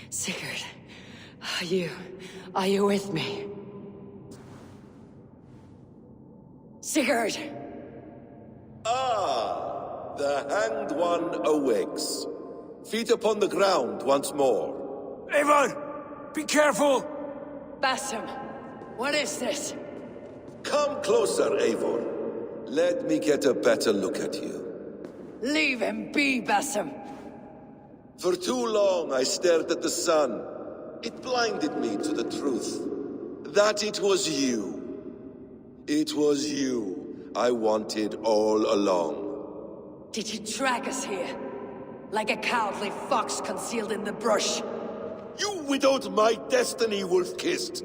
Sigurd, are you with me? Sigurd! Ah, the Hanged One awakes. Feet upon the ground once more. Eivor! Be careful! Basim, what is this? Come closer, Eivor. Let me get a better look at you. Leave him be, Basim. For too long I stared at the sun. It blinded me to the truth. That it was you. It was you I wanted all along. Did you drag us here? Like a cowardly fox concealed in the brush? You widowed my destiny, Wolf-Kissed.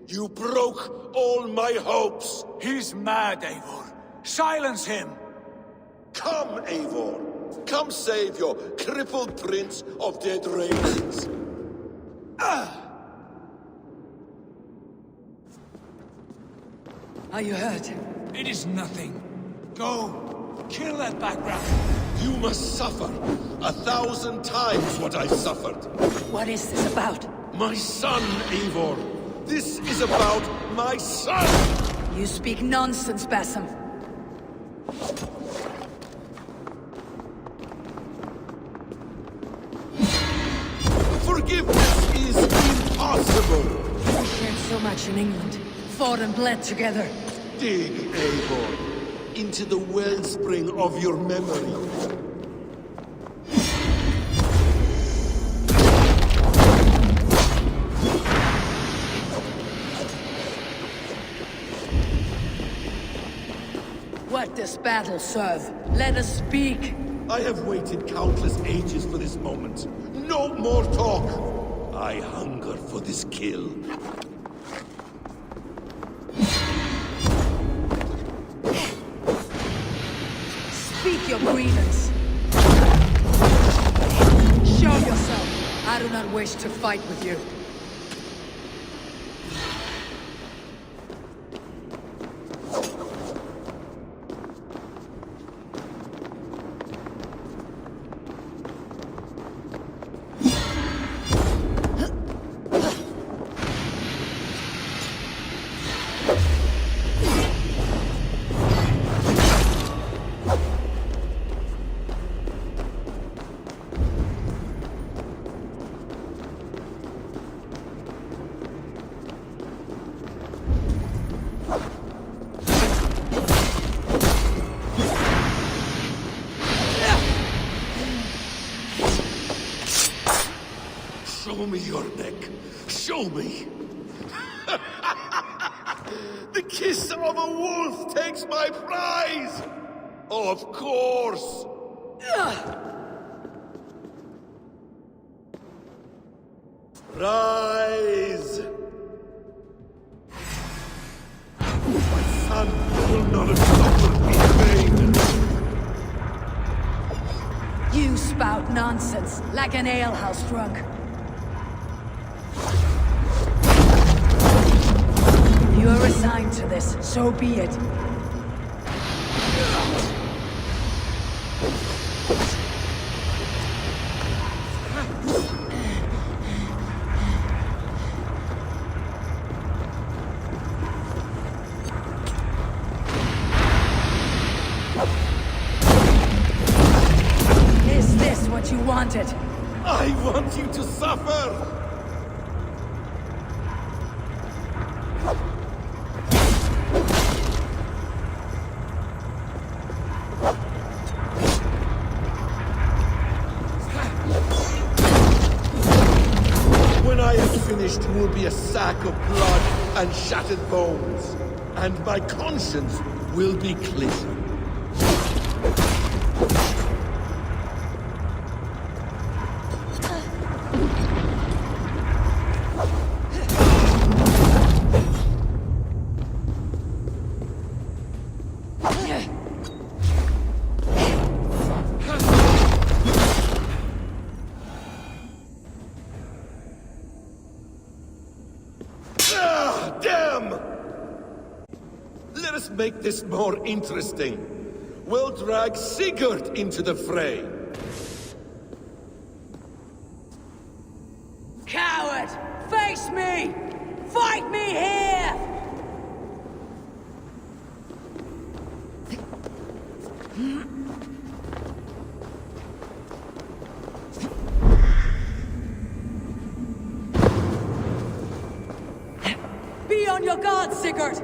You broke all my hopes. He's mad, Eivor. Silence him! Come, Eivor. Come save your crippled prince of dead ravens. Are you hurt? It is nothing. Go. Kill that background. You must suffer 1,000 times what I suffered. What is this about? My son, Eivor. This is about my son! You speak nonsense, Basim. Forgiveness is impossible! We shared so much in England. Fought and bled together. Dig, Eivor, into the wellspring of your memory. What does battle serve? Let us speak. I have waited countless ages for this moment. No more talk! I hunger for this kill. Speak your grievance. Show yourself. I do not wish to fight with you. Show me your neck. Show me. The kiss of a wolf takes my prize. Of course. Rise. My son will not have suffered in vain. You spout nonsense, like an alehouse drunk. You are resigned to this, so be it. Is this what you wanted? I want you to suffer. When I am finished, you will be a sack of blood and shattered bones, and my conscience will be clear. Damn! Let us make this more interesting. We'll drag Sigurd into the fray. me! Fight me here! Be on your guard, Sigurd!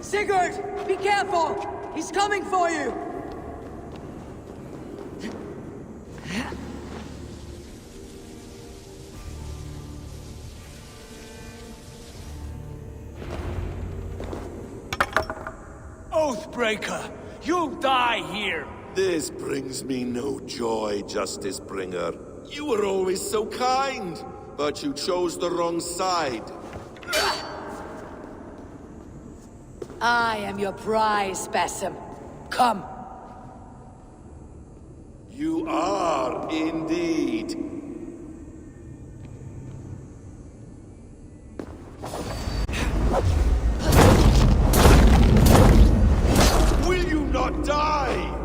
Sigurd! Be careful! He's coming for you! Oathbreaker! You'll die here! This brings me no joy, Justice Bringer. You were always so kind, but you chose the wrong side. I am your prize, Basim. Come. You are indeed. Will you not die?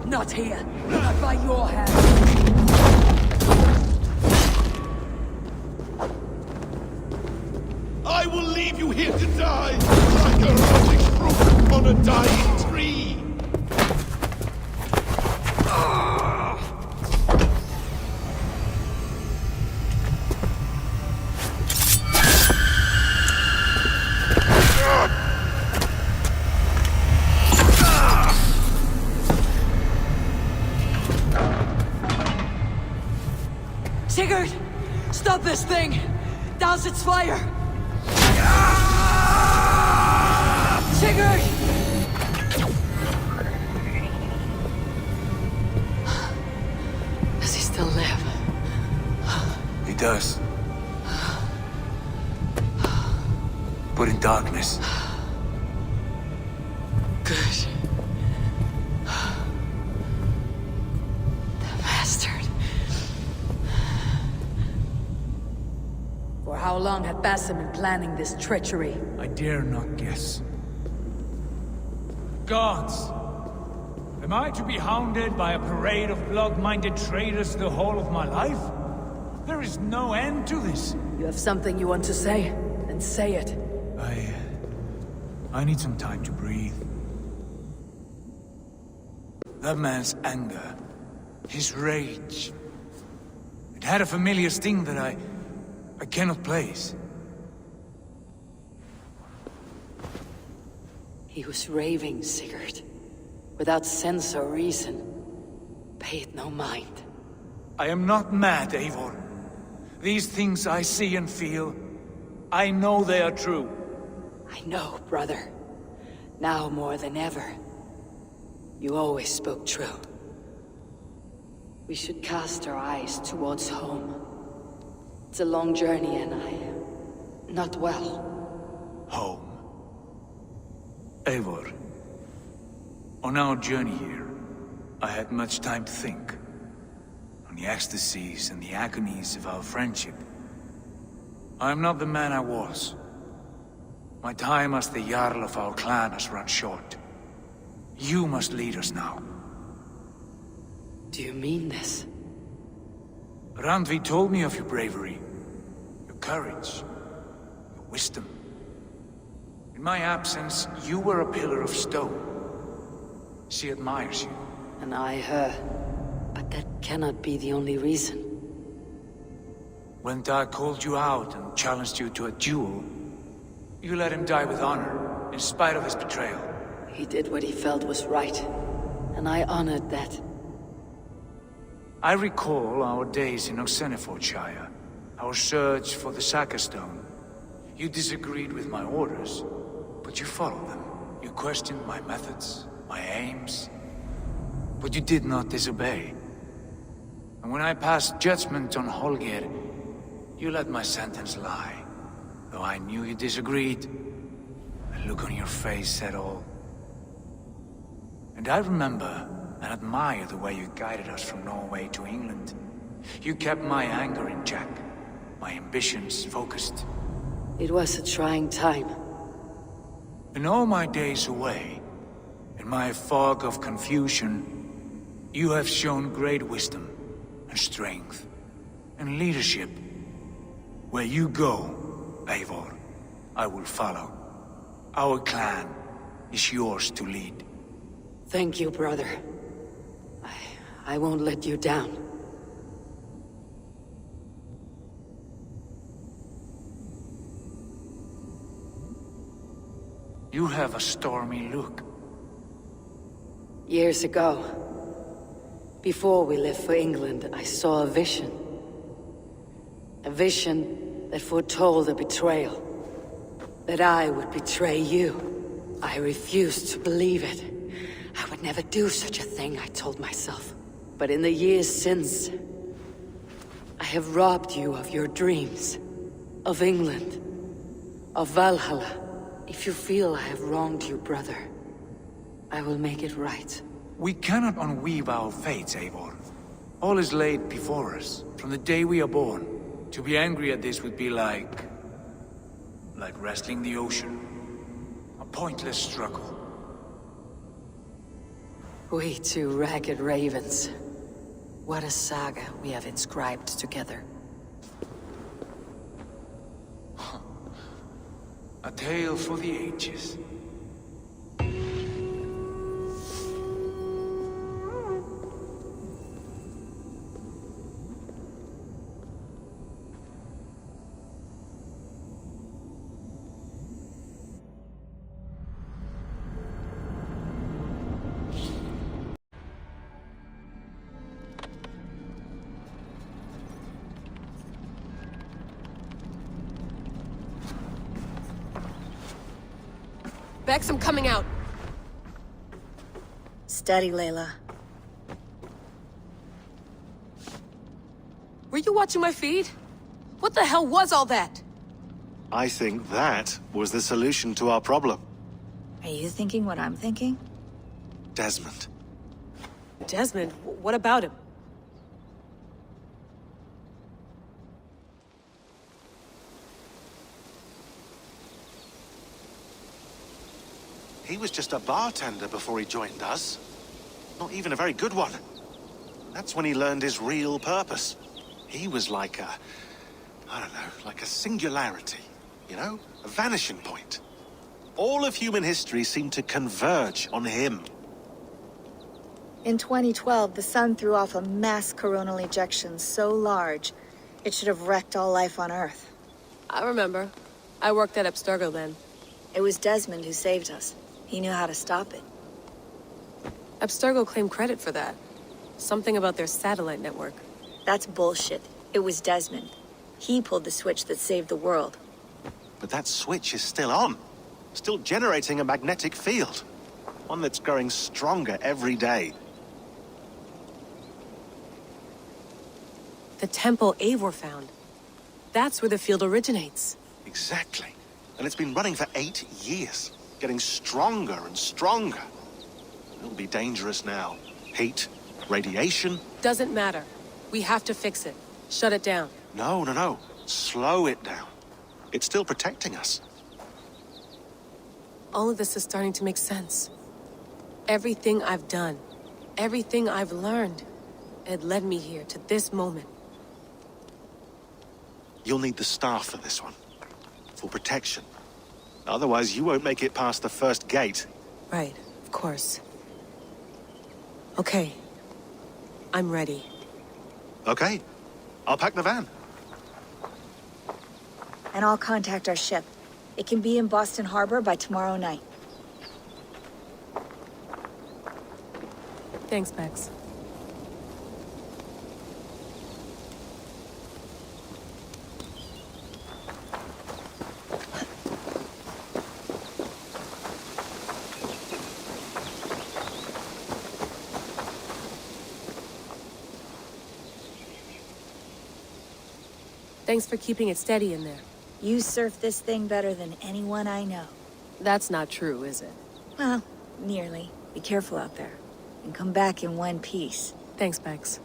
Not here. Not by your hand. I will leave you here to die, like a rotting fruit on a dying tree. Sigurd! Stop this thing! Douse its fire! Sigurd! Does he still live? He does. But in darkness. Good. The bastard. For how long had Basim been planning this treachery? I dare not guess. Gods! Am I to be hounded by a parade of blood-minded traitors the whole of my life? There is no end to this. You have something you want to say? Then say it. I need some time to breathe. That man's anger, his rage, it had a familiar sting that I cannot place. He was raving, Sigurd. Without sense or reason. Pay it no mind. I am not mad, Eivor. These things I see and feel, I know they are true. I know, brother. Now more than ever. You always spoke true. We should cast our eyes towards home. It's a long journey and I am not well. Home. Eivor, on our journey here, I had much time to think. On the ecstasies and the agonies of our friendship. I am not the man I was. My time as the Jarl of our clan has run short. You must lead us now. Do you mean this? Randvi told me of your bravery, your courage, your wisdom. In my absence, you were a pillar of stone. She admires you. And I her. But that cannot be the only reason. When Dag called you out and challenged you to a duel, you let him die with honor, in spite of his betrayal. He did what he felt was right. And I honored that. I recall our days in Oxenfordshire, our search for the Saka Stone. You disagreed with my orders, but you followed them. You questioned my methods, my aims, but you did not disobey. And when I passed judgment on Holger, you let my sentence lie. Though I knew you disagreed, the look on your face said all. And I remember and admire the way you guided us from Norway to England. You kept my anger in check, my ambitions focused. It was a trying time. In all my days away, in my fog of confusion, you have shown great wisdom and strength and leadership. Where you go, Eivor, I will follow. Our clan is yours to lead. Thank you, brother. I won't let you down. You have a stormy look. Years ago, before we left for England, I saw a vision. A vision that foretold a betrayal. That I would betray you. I refused to believe it. I would never do such a thing, I told myself. But in the years since, I have robbed you of your dreams. Of England. Of Valhalla. If you feel I have wronged you, brother, I will make it right. We cannot unweave our fates, Eivor. All is laid before us, from the day we are born. To be angry at this would be like wrestling the ocean. A pointless struggle. We two ragged ravens. What a saga we have inscribed together. A tale for the ages. Bex, I'm coming out. Steady, Layla. Were you watching my feed? What the hell was all that? I think that was the solution to our problem. Are you thinking what I'm thinking? Desmond. Desmond, what about him? He was just a bartender before he joined us. Not even a very good one. That's when he learned his real purpose. He was like a... I don't know, like a singularity. You know? A vanishing point. All of human history seemed to converge on him. In 2012, the sun threw off a mass coronal ejection so large, it should have wrecked all life on Earth. I remember. I worked at Abstergo then. It was Desmond who saved us. He knew how to stop it. Abstergo claimed credit for that. Something about their satellite network. That's bullshit. It was Desmond. He pulled the switch that saved the world. But that switch is still on. Still generating a magnetic field. One that's growing stronger every day. The temple Eivor found. That's where the field originates. Exactly. And it's been running for 8 years. Getting stronger and stronger. It'll be dangerous now. Heat, radiation. Doesn't matter. We have to fix it. Shut it down. No. Slow it down. It's still protecting us. All of this is starting to make sense. Everything I've done, everything I've learned, it led me here to this moment. You'll need the staff for this one. For protection. Otherwise, you won't make it past the first gate. Right, of course. Okay. I'm ready. Okay. I'll pack the van. And I'll contact our ship. It can be in Boston Harbor by tomorrow night. Thanks, Bex. Thanks for keeping it steady in there. You surf this thing better than anyone I know. That's not true, is it? Well, nearly. Be careful out there, and come back in one piece. Thanks, Bex.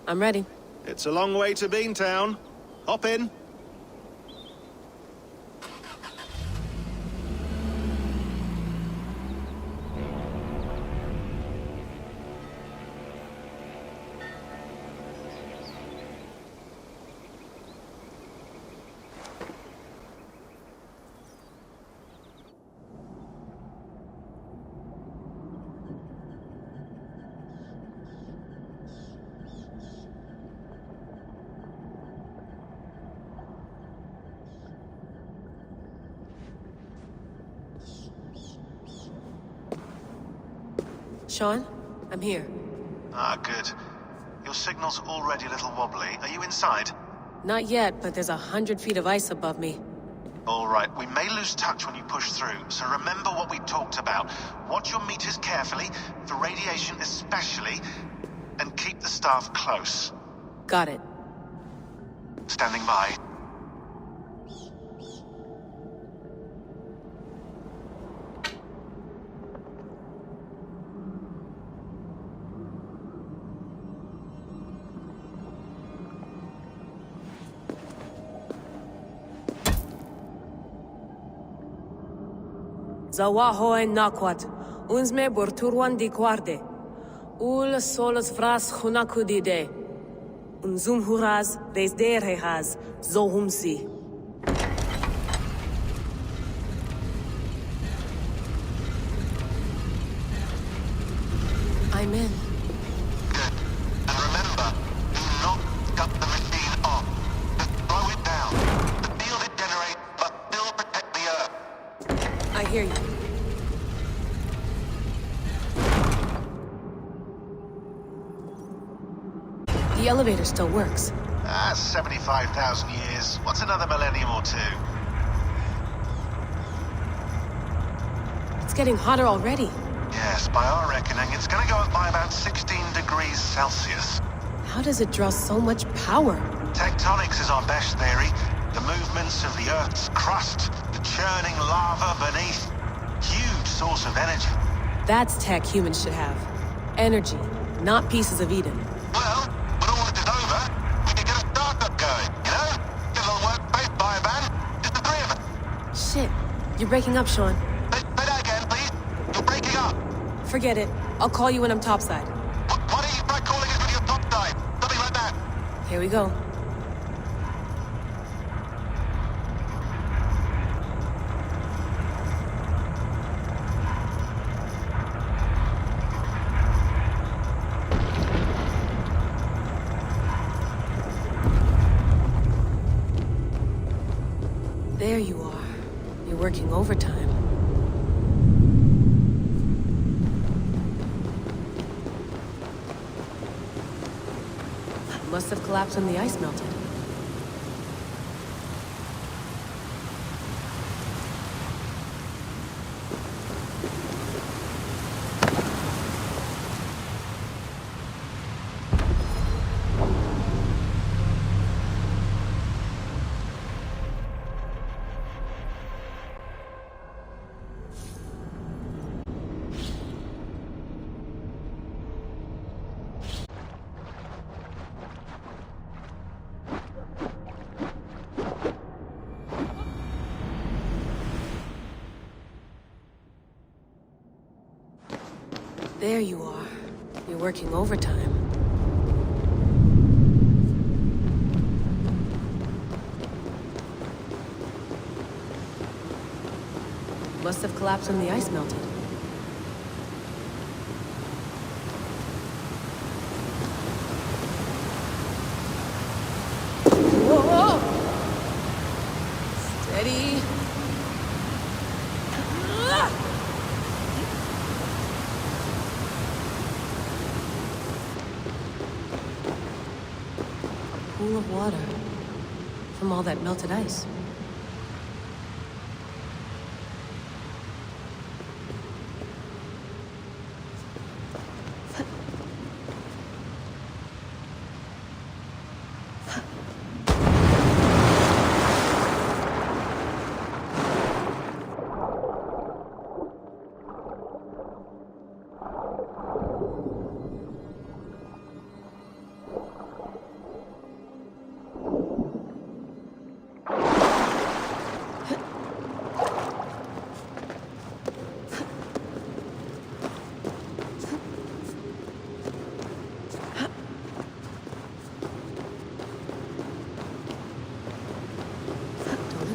I'm ready. It's a long way to Beantown. Hop in. Sean, I'm here. Ah, good. Your signal's already a little wobbly. Are you inside? Not yet, but there's 100 feet of ice above me. All right, we may lose touch when you push through, so remember what we talked about. Watch your meters carefully, for radiation especially, and keep the staff close. Got it. Standing by. Zawaho en nakwat, unsme borturwan di guarde. Ul solos vras hunakudide. Unzum huraz, desderehaz, zohumsi. I'm in. Good. And remember, do not cut the machine off. Just throw it down. The field it generates must still protect the Earth. I hear you. The elevator still works. 75,000 years. What's another millennium or two? It's getting hotter already. Yes, by our reckoning, it's gonna go up by about 16 degrees Celsius. How does it draw so much power? Tectonics is our best theory. The movements of the Earth's crust, the churning lava beneath. Huge source of energy. That's tech humans should have. Energy, not pieces of Eden. Well, when all this is over, we can get a startup going, you know? Get a little workspace, buy a van, just the three of us. Shit, you're breaking up, Sean. Say that again, please. You're breaking up. Forget it. I'll call you when I'm topside. Why don't you try calling us when you're topside? Something like that. Here we go. There you are. You're working overtime. Must have collapsed when the ice melted. There you are. You're working overtime. Must have collapsed when the ice melted. Whoa! Steady. A pool of water from all that melted ice.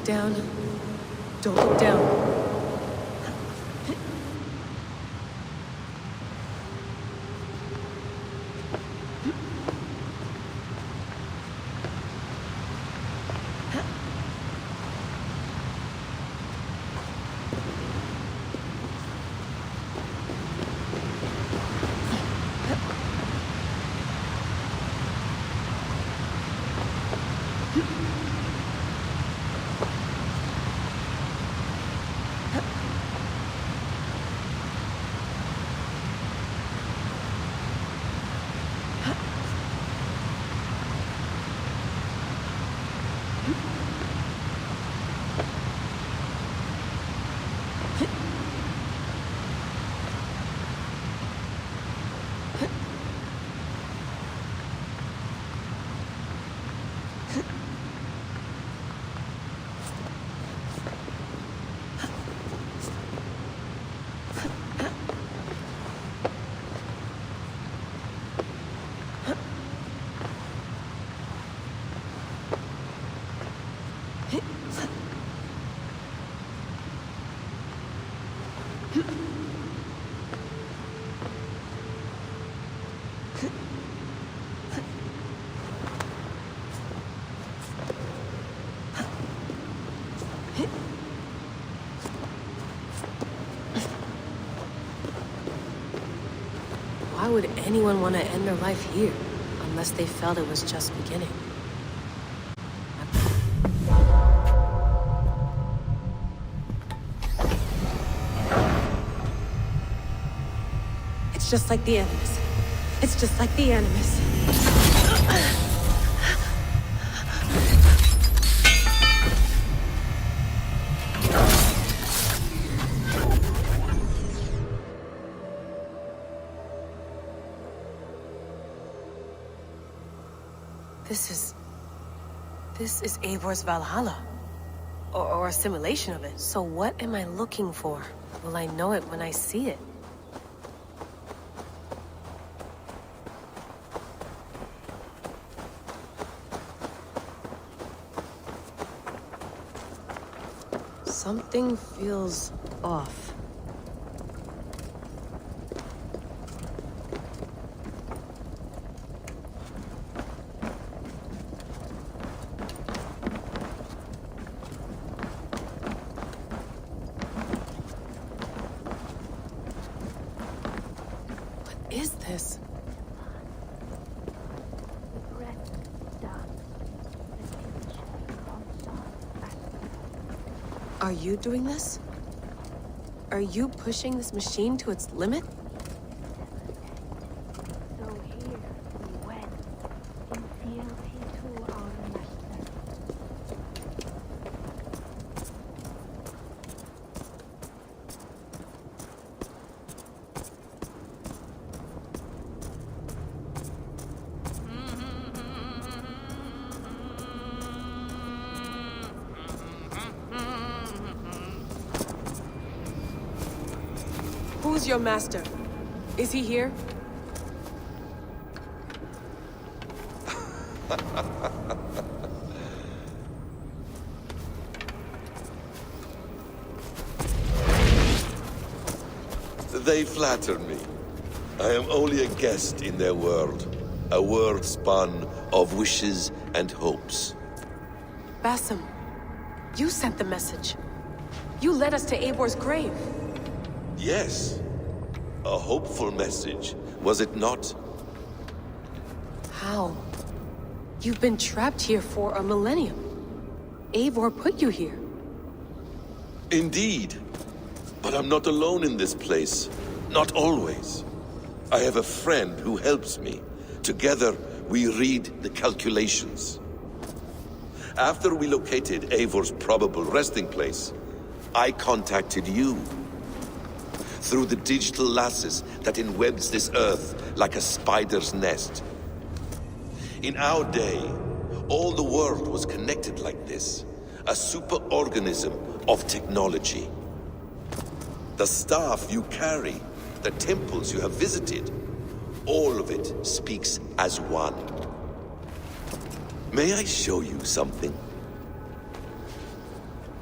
Down. Don't look down. Why would anyone want to end their life here, unless they felt it was just beginning? It's just like the Animus. It's just like the Animus. This is Eivor's Valhalla. Or a simulation of it. So what am I looking for? Will I know it when I see it? Something feels off. Are you doing this? Are you pushing this machine to its limit? So here we went, in fealty to our master. Who's your master? Is he here? They flatter me. I am only a guest in their world. A world spun of wishes and hopes. Basim, you sent the message. You led us to Eivor's grave. Yes. A hopeful message, was it not? How? You've been trapped here for a millennium. Eivor put you here. Indeed. But I'm not alone in this place. Not always. I have a friend who helps me. Together, we read the calculations. After we located Eivor's probable resting place, I contacted you. Through the digital lasses that enwebs this earth like a spider's nest. In our day, all the world was connected like this. A superorganism of technology. The staff you carry, the temples you have visited, all of it speaks as one. May I show you something?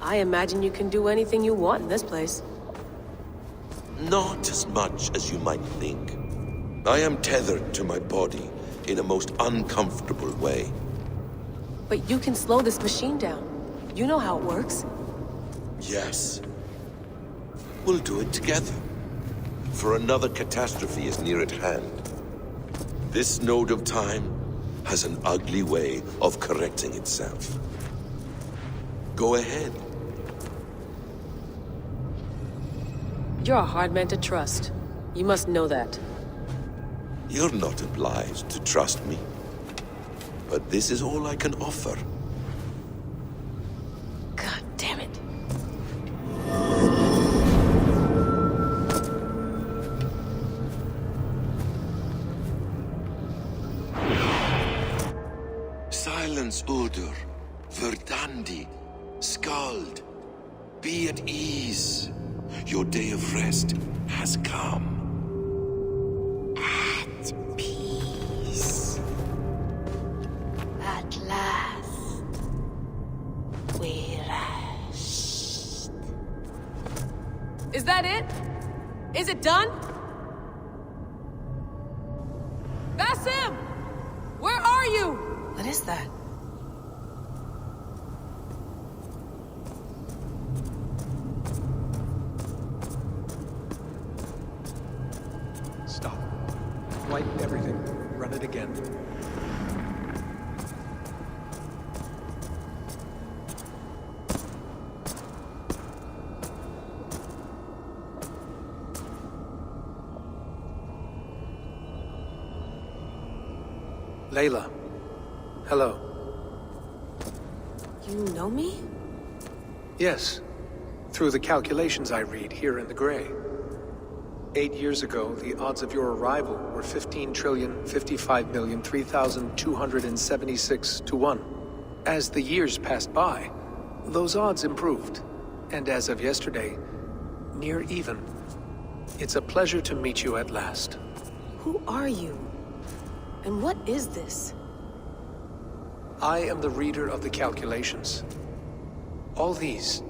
I imagine you can do anything you want in this place. Not as much as you might think. I am tethered to my body in a most uncomfortable way. But you can slow this machine down. You know how it works. Yes. We'll do it together. For another catastrophe is near at hand. This node of time has an ugly way of correcting itself. Go ahead. You're a hard man to trust. You must know that. You're not obliged to trust me. But this is all I can offer. God damn it. Silence, Udur. Verdandi. Skald. Be at ease. Your day of rest has come. At peace. At last. We rest. Is that it? Is it done? Basim! Where are you? What is that? Stop. Wipe everything. Run it again. Layla. Hello. You know me? Yes. Through the calculations I read here in the gray. 8 years ago, the odds of your arrival were 15,055,003,276 to 1. As the years passed by, those odds improved. And as of yesterday, near even. It's a pleasure to meet you at last. Who are you? And what is this? I am the reader of the calculations. All these,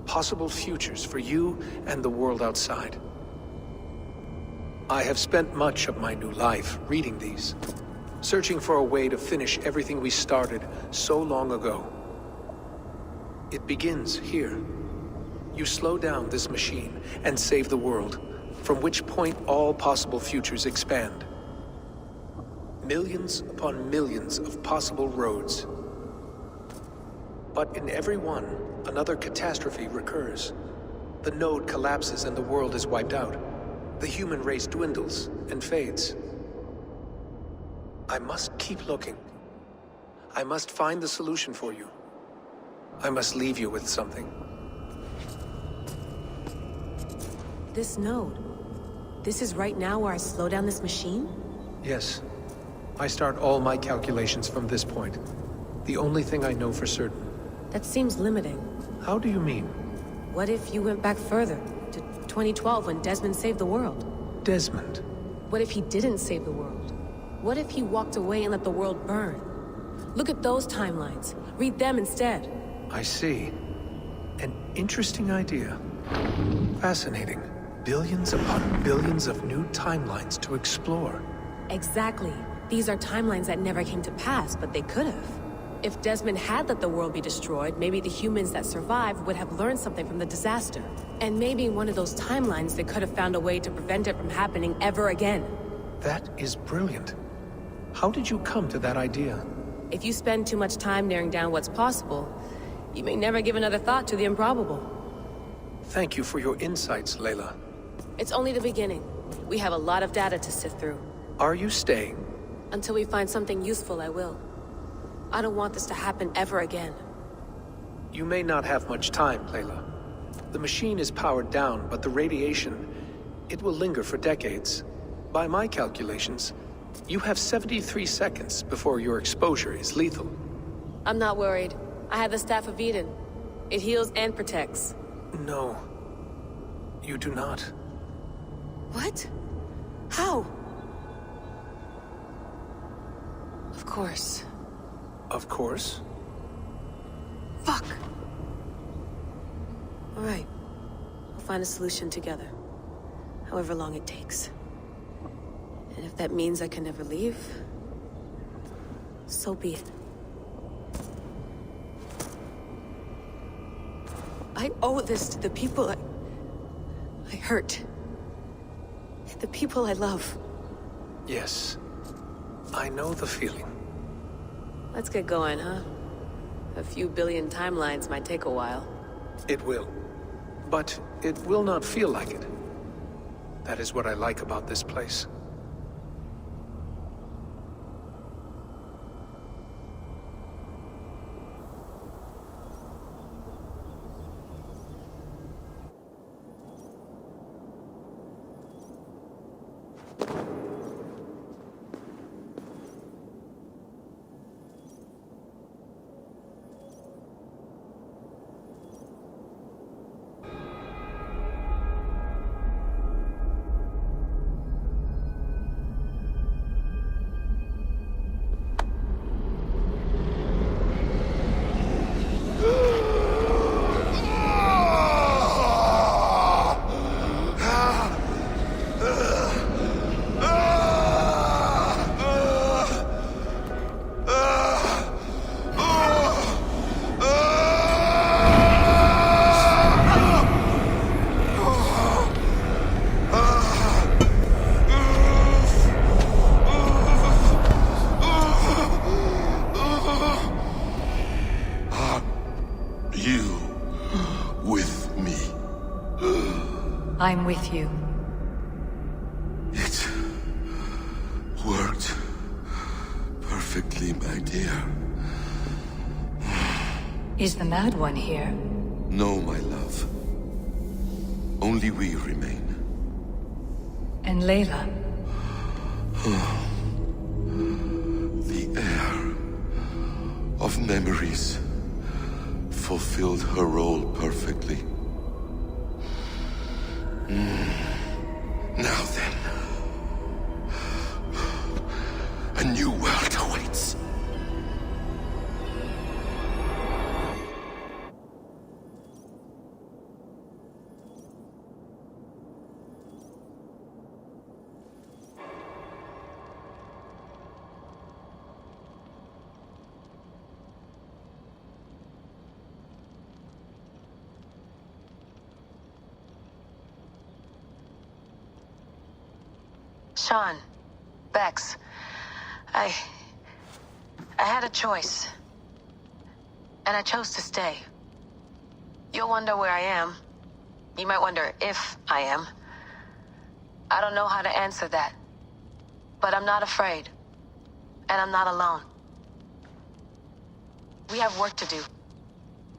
possible futures for you and the world outside. I have spent much of my new life reading these, searching for a way to finish everything we started so long ago. It begins here. You slow down this machine and save the world, from which point all possible futures expand. Millions upon millions of possible roads. But in every one, another catastrophe recurs. The node collapses and the world is wiped out. The human race dwindles and fades. I must keep looking. I must find the solution for you. I must leave you with something. This node. This is right now where I slow down this machine? Yes. I start all my calculations from this point. The only thing I know for certain. That seems limiting. How do you mean? What if you went back further, to 2012 when Desmond saved the world? Desmond? What if he didn't save the world? What if he walked away and let the world burn? Look at those timelines. Read them instead. I see. An interesting idea. Fascinating. Billions upon billions of new timelines to explore. Exactly. These are timelines that never came to pass, but they could have. If Desmond had let the world be destroyed, maybe the humans that survived would have learned something from the disaster. And maybe in one of those timelines they could have found a way to prevent it from happening ever again. That is brilliant. How did you come to that idea? If you spend too much time narrowing down what's possible, you may never give another thought to the improbable. Thank you for your insights, Layla. It's only the beginning. We have a lot of data to sift through. Are you staying? Until we find something useful, I will. I don't want this to happen ever again. You may not have much time, Layla. The machine is powered down, but the radiation, it will linger for decades. By my calculations, you have 73 seconds before your exposure is lethal. I'm not worried. I have the Staff of Eden. It heals and protects. No. You do not. What? How? Of course. Of course. Fuck! Alright. We'll find a solution together. However long it takes. And if that means I can never leave, so be it. I owe this to the people I hurt. The people I love. Yes. I know the feeling. Let's get going, huh? A few billion timelines might take a while. It will. But it will not feel like it. That is what I like about this place. I'm with you. It worked perfectly, my dear. Is the Mad One here? No, my love. Only we remain. And Layla? The air of memories fulfilled her role perfectly. Now then, a new world awaits. Sean, Bex, I had a choice. And I chose to stay. You'll wonder where I am. You might wonder if I am. I don't know how to answer that. But I'm not afraid. And I'm not alone. We have work to do.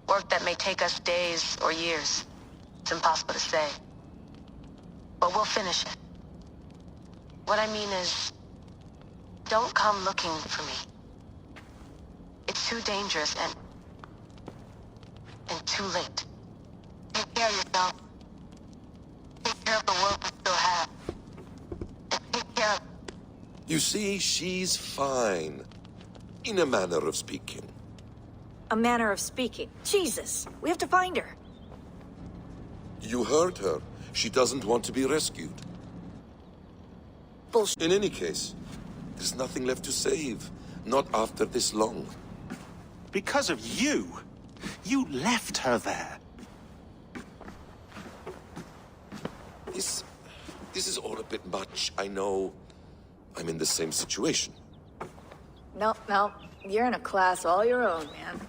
Work that may take us days or years. It's impossible to say. But we'll finish it. What I mean is, don't come looking for me. It's too dangerous and too late. Take care of yourself. Take care of the world we still have. You see, she's fine. In a manner of speaking. A manner of speaking. Jesus, we have to find her. You heard her. She doesn't want to be rescued. Bullshit. In any case, there's nothing left to save. Not after this long. Because of you. You left her there. This is all a bit much, I know. I'm in the same situation. Nope, nope. You're in a class all your own, man.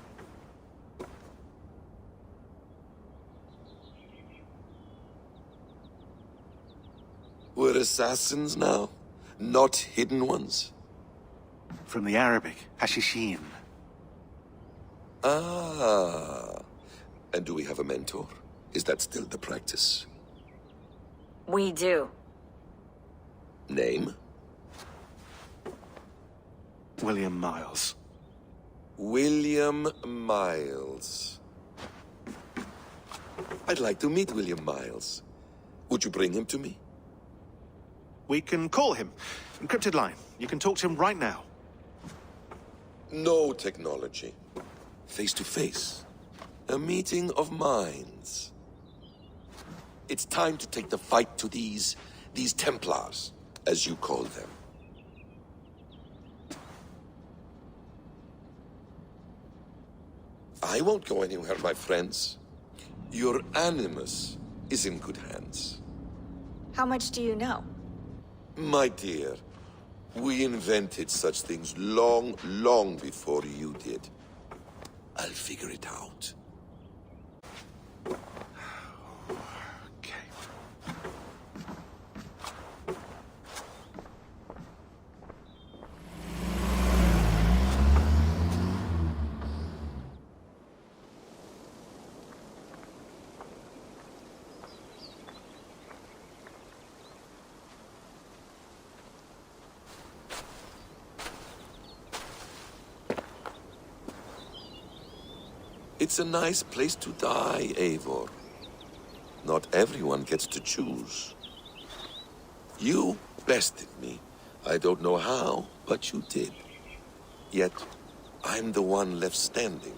We're assassins now? Not hidden ones? From the Arabic, Hashishin. Ah. And do we have a mentor? Is that still the practice? We do. Name? William Miles. William Miles. I'd like to meet William Miles. Would you bring him to me? We can call him. Encrypted line. You can talk to him right now. No technology. Face to face. A meeting of minds. It's time to take the fight to these Templars, as you call them. I won't go anywhere, my friends. Your animus is in good hands. How much do you know? My dear, we invented such things long, long before you did. I'll figure it out. Okay. It's a nice place to die, Eivor. Not everyone gets to choose. You bested me. I don't know how, but you did. Yet, I'm the one left standing.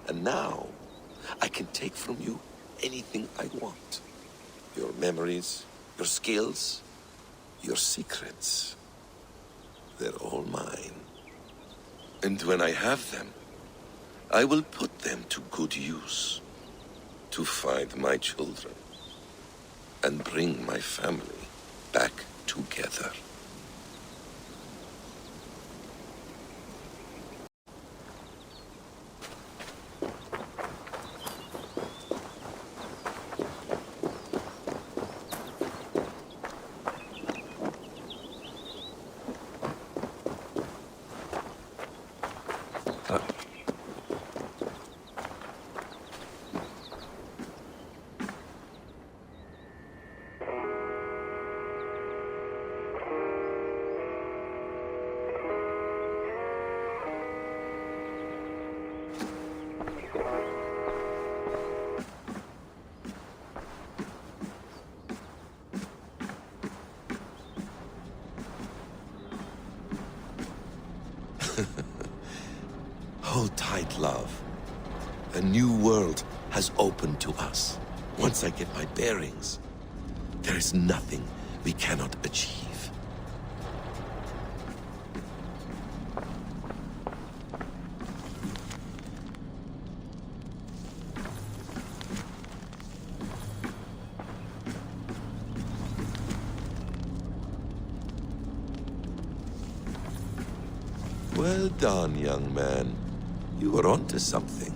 And now, I can take from you anything I want. Your memories, your skills, your secrets. They're all mine. And when I have them, I will put them to good use. To find my children. And bring my family back together. Hold tight, love. A new world has opened to us. Once I get my bearings, there is nothing we cannot achieve. Well done, young man. You were onto something.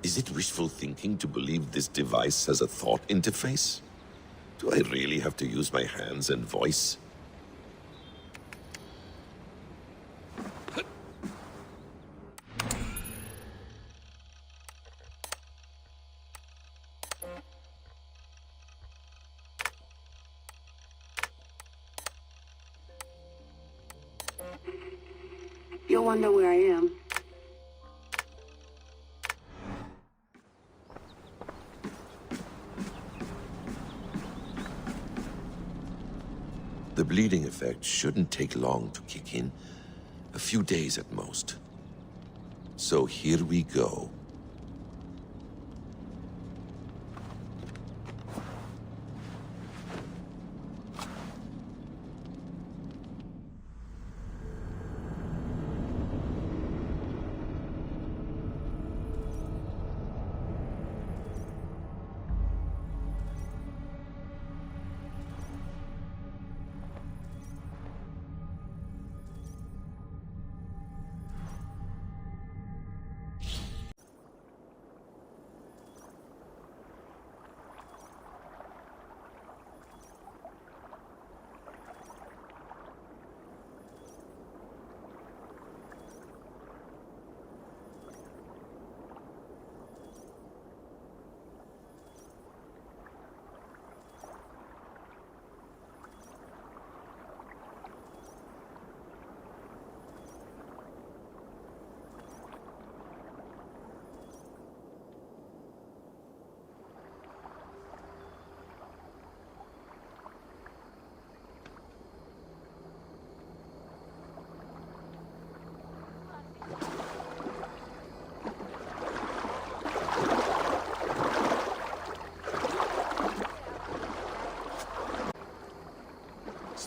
Is it wishful thinking to believe this device has a thought interface? Do I really have to use my hands and voice? You'll wonder where I am. The bleeding effect shouldn't take long to kick in. A few days at most. So here we go.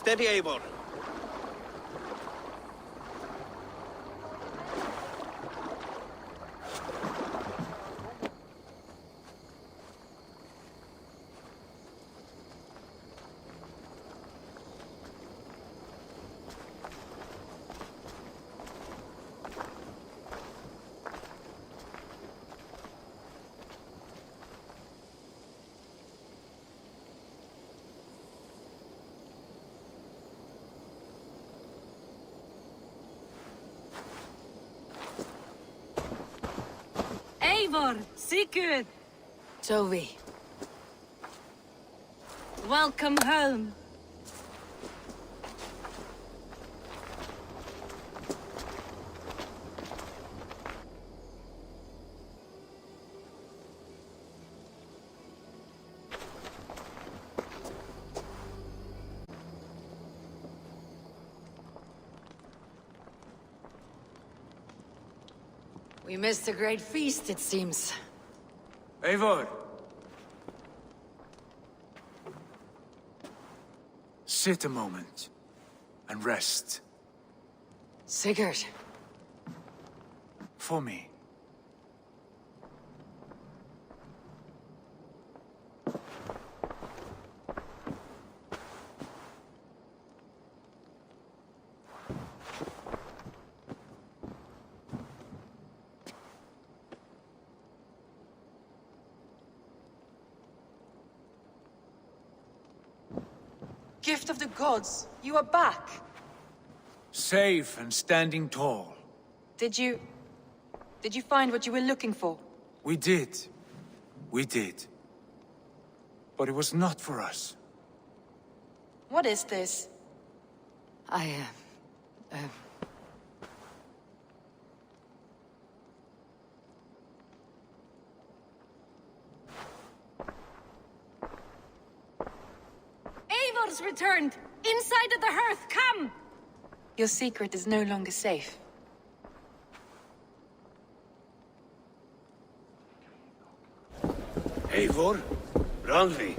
Steady, Eivor. Eivor, Sigurd, Tovi. welcome home. We missed a great feast, it seems. Eivor! Sit a moment and rest. Sigurd. For me. Gift of the gods, you are back. Safe and standing tall. Did you find what you were looking for? We did. We did. But it was not for us. What is this? Eivor's returned! Inside of the hearth, come! Your secret is no longer safe. Eivor? Randvi?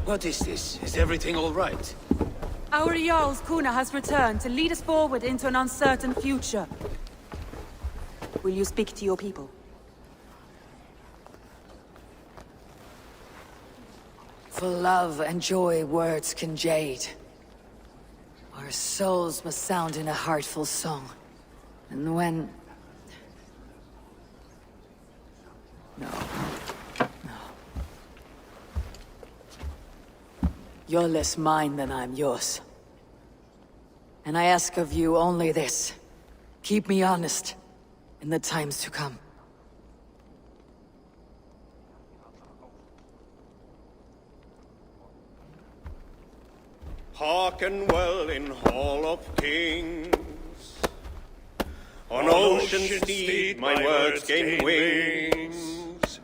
What is this? Is everything all right? Our Jarl's Kuna has returned to lead us forward into an uncertain future. Will you speak to your people? For love and joy, words can jade. Our souls must sound in a heartful song. And when... No. No. You're less mine than I'm yours. And I ask of you only this. Keep me honest in the times to come. Hearken well in Hall of Kings. ocean steed, my words gain wings.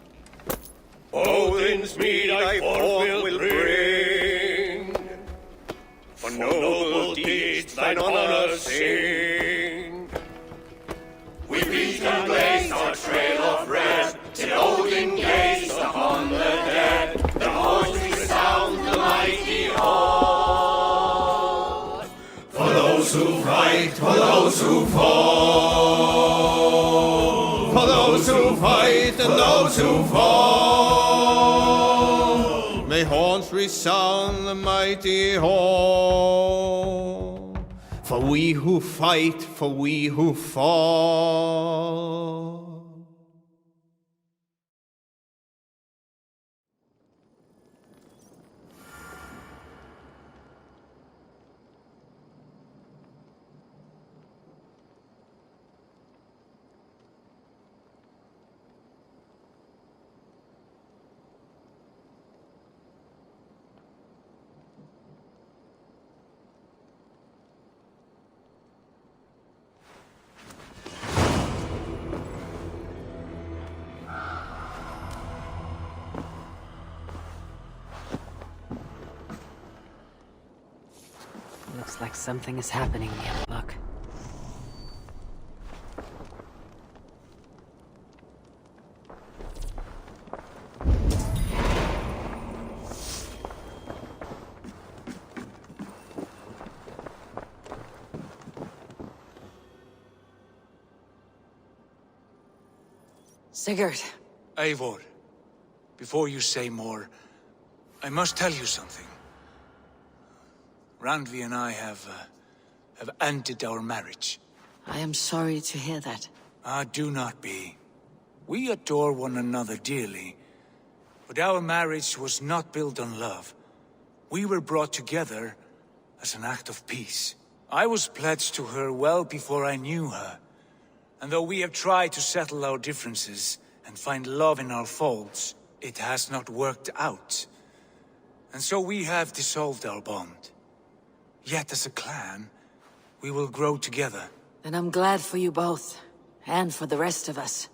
Odin's mead I forth will bring. For noble deeds thine honor sing. We beat and blaze our trail of red, till Odin gaze upon the dead. The voice resound the mighty hall. For those who fight, for those who fall. For those who fight and those who fall. May horns resound the mighty hall. For we who fight, for we who fall. Looks like something is happening near the book. Sigurd. Eivor, before you say more, I must tell you something. Randvi and I have ended our marriage. I am sorry to hear that. Ah, do not be. We adore one another dearly, but our marriage was not built on love. We were brought together as an act of peace. I was pledged to her well before I knew her, and though we have tried to settle our differences and find love in our faults, it has not worked out. And so we have dissolved our bond. Yet as a clan, we will grow together. And I'm glad for you both, and for the rest of us.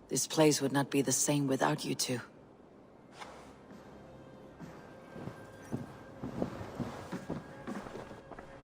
This place would not be the same without you two.